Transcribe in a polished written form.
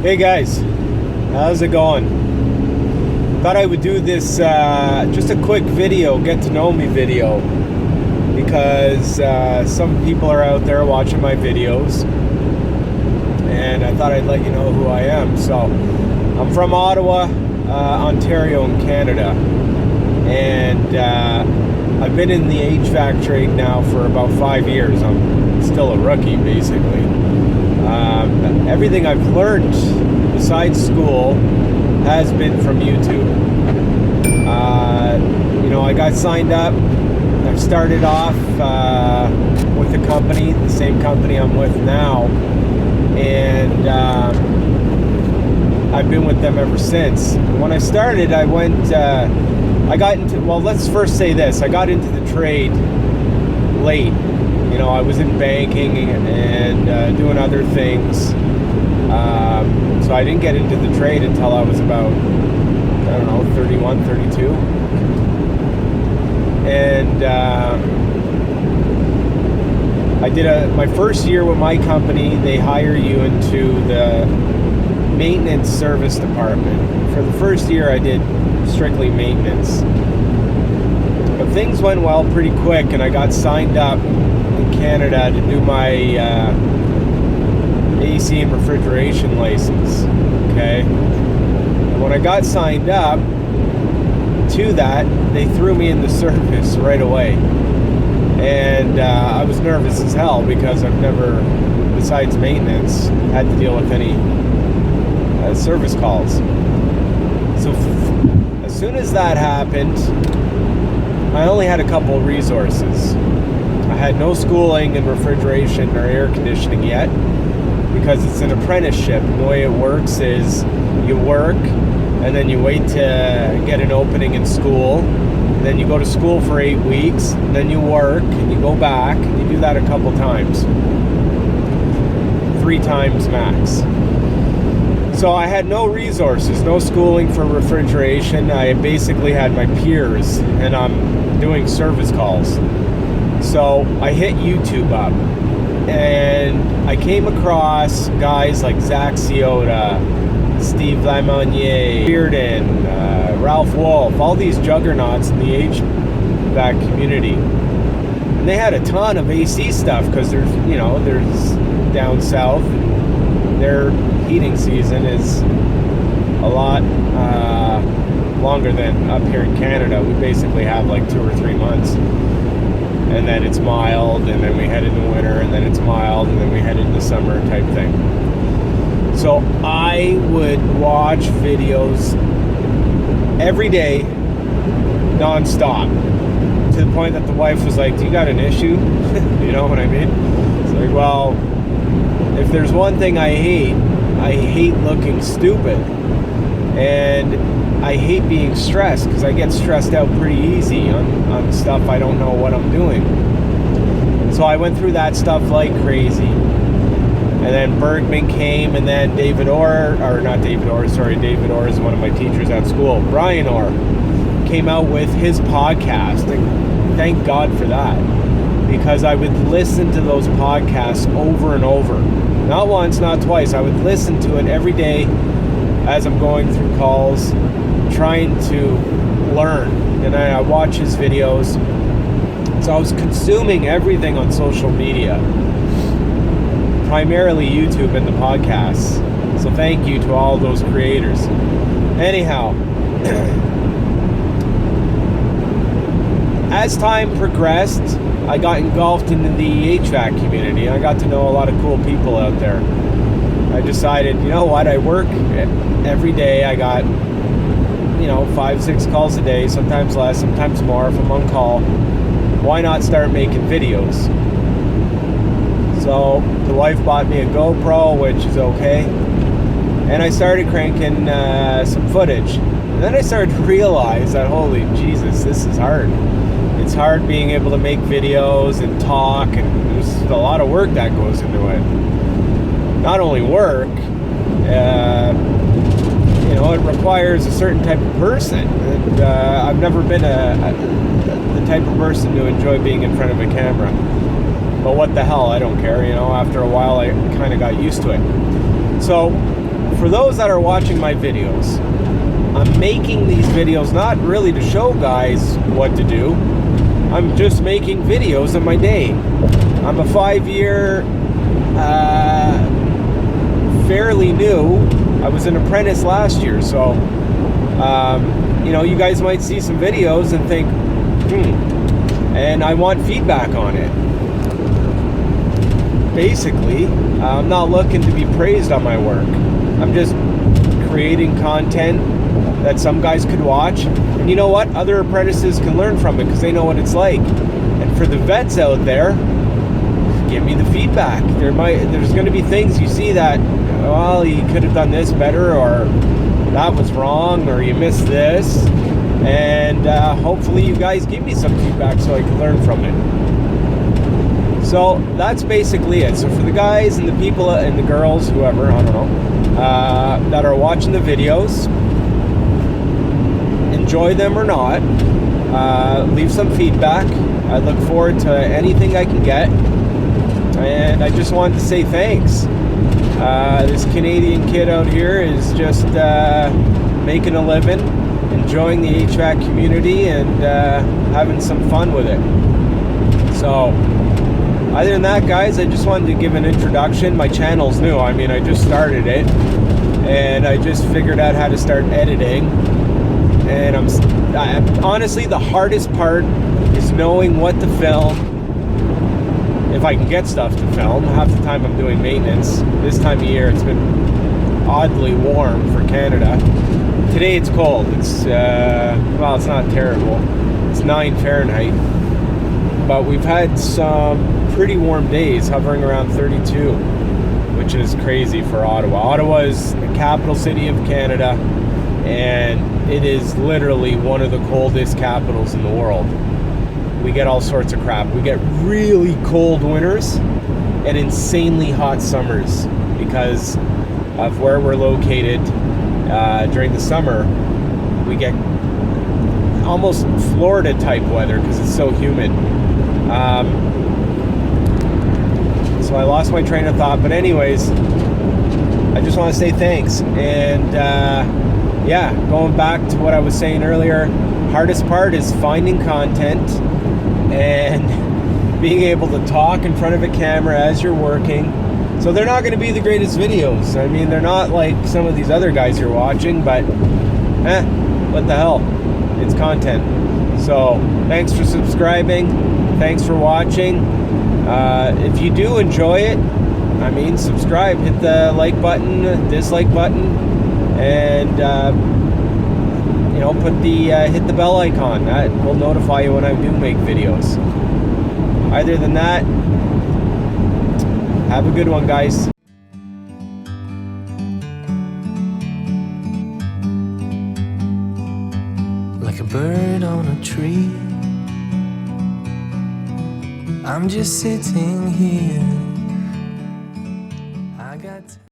Hey guys, how's it going? Thought I would do this, just a quick video, get to know me video, because some people are out there watching my videos, and I thought I'd let you know who I am. So, I'm from Ottawa, Ontario in Canada, and I've been in the HVAC trade now for about 5 years. I'm still a rookie, basically. Everything I've learned besides school has been from YouTube. I got signed up. I've started off with a company, the same company I'm with now, and I've been with them ever since. When I started, let's first say this. I got into the trade late. I was in banking and doing other things. So I didn't get into the trade until I was about, 31, 32. And I did my first year with my company. They hire you into the maintenance service department. For the first year, I did strictly maintenance. But things went well pretty quick, and I got signed up in Canada to do my AC and refrigeration license. Okay, and when I got signed up to that, they threw me in the service right away, and I was nervous as hell because I've never, besides maintenance, had to deal with any service calls. So as soon as that happened, I only had a couple of resources. I had no schooling in refrigeration or air conditioning yet, because it's an apprenticeship. And the way it works is you work, and then you wait to get an opening in school, and then you go to school for 8 weeks, and then you work, and you go back, and you do that a couple times. 3 times max. So I had no resources, no schooling for refrigeration. I basically had my peers, and I'm doing service calls. So I hit YouTube up, and I came across guys like Zach Ciota, Steve Lamonnier, Bearden, Ralph Wolf, all these juggernauts in the HVAC community. And they had a ton of AC stuff, because there's down south, their heating season is a lot longer than up here in Canada. We basically have like 2 or 3 months. And then it's mild, and then we head into winter, and then it's mild, and then we head into summer type thing. So I would watch videos every day, non-stop, to the point that the wife was like, "Do you got an issue?" You know what I mean? It's like, well, if there's one thing I hate looking stupid, and I hate being stressed, because I get stressed out pretty easy on stuff I don't know what I'm doing. So I went through that stuff like crazy. And then Bergman came, and then David Orr is one of my teachers at school. Brian Orr came out with his podcast, and thank God for that, because I would listen to those podcasts over and over. Not once, not twice. I would listen to it every day as I'm going through calls, trying to learn. And I watch his videos. So I was consuming everything on social media, primarily YouTube and the podcasts. So thank you to all those creators. Anyhow, as time progressed, I got engulfed into the HVAC community. I got to know a lot of cool people out there. I decided, you know what, I work every day. I got 5, 6 calls a day, sometimes less, sometimes more if I'm on call. Why not start making videos? So the wife bought me a GoPro, which is okay, and I started cranking some footage. And then I started to realize that, holy Jesus, this is hard. It's hard being able to make videos and talk, and there's a lot of work that goes into it. Not only work, it requires a certain type of person. And I've never been the type of person to enjoy being in front of a camera. But what the hell, I don't care. After a while, I kind of got used to it. So for those that are watching my videos, I'm making these videos not really to show guys what to do. I'm just making videos of my day. I'm a 5-year, fairly new. I was an apprentice last year, so you guys might see some videos and think, and I want feedback on it. Basically, I'm not looking to be praised on my work. I'm just creating content that some guys could watch, and you know what? Other apprentices can learn from it because they know what it's like. And for the vets out there, give me the feedback. There's going to be things you see that, well, you could have done this better, or that was wrong, or you missed this, and hopefully you guys give me some feedback so I can learn from it. So that's basically it. So for the guys and the people and the girls, whoever, I don't know, that are watching the videos, enjoy them or not, leave some feedback. I look forward to anything I can get, and I just wanted to say thanks. This Canadian kid out here is just making a living, enjoying the HVAC community, and having some fun with it. So other than that, guys, I just wanted to give an introduction. My channel's new. I mean, I just started it, and I just figured out how to start editing. And honestly, the hardest part is knowing what to film. If I can get stuff to film. Half the time I'm doing maintenance. This time of year it's been oddly warm for Canada. Today it's cold. It's well, it's not terrible. It's 9 Fahrenheit. But we've had some pretty warm days, hovering around 32, which is crazy for Ottawa. Ottawa is the capital city of Canada, and it is literally one of the coldest capitals in the world. We get all sorts of crap. We get really cold winters and insanely hot summers because of where we're located. During the summer, we get almost Florida type weather because it's so humid. So I lost my train of thought, but anyways, I just want to say thanks. And yeah, going back to what I was saying earlier, hardest part is finding content and being able to talk in front of a camera as you're working. So they're not going to be the greatest videos. I mean, they're not like some of these other guys you're watching, but what the hell? It's content. So thanks for subscribing. Thanks for watching. If you do enjoy it, I mean, subscribe, hit the like button, dislike button, and put the hit the bell icon. That will notify you when I do make videos. Other than that, have a good one, guys. Like a bird on a tree, I'm just sitting here